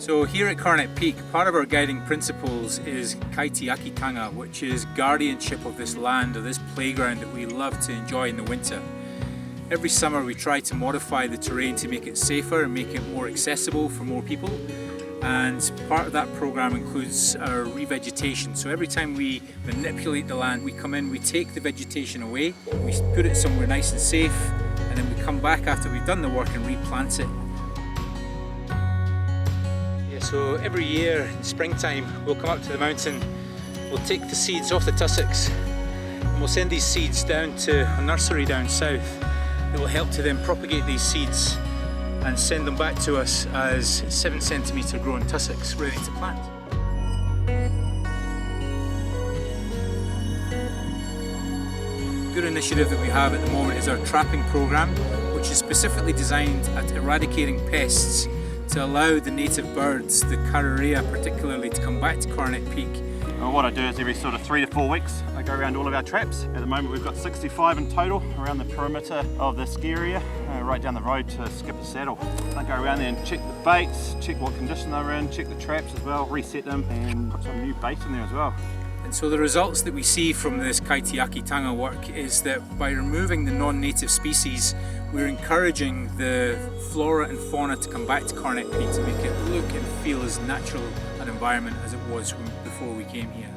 So here at Coronet Peak, part of our guiding principles is kaitiakitanga, which is guardianship of this land, or this playground that we love to enjoy in the winter. Every summer we try to modify the terrain to make it safer and make it more accessible for more people. And part of that program includes our revegetation. So every time we manipulate the land, we come in, we take the vegetation away, we put it somewhere nice and safe, and then we come back after we've done the work and replant it. So every year in springtime we'll come up to the mountain, we'll take the seeds off the tussocks and we'll send these seeds down to a nursery down south that will help to then propagate these seeds and send them back to us as 7 centimetre grown tussocks ready to plant. A good initiative that we have at the moment is our trapping programme, which is specifically designed at eradicating pests to allow the native birds, the Coronet particularly, to come back to Coronet Peak. Well, what I do is every sort of 3 to 4 weeks I go around all of our traps. At the moment we've got 65 in total around the perimeter of the ski area, right down the road to Skipper's Saddle. I go around there and check the baits, check what condition they're in, check the traps as well, reset them and put some new bait in there as well. And so the results that we see from this kaitiakitanga work is that by removing the non-native species, we're encouraging the flora and fauna to come back to Coronet Peak to make it look and feel as natural an environment as it was before we came here.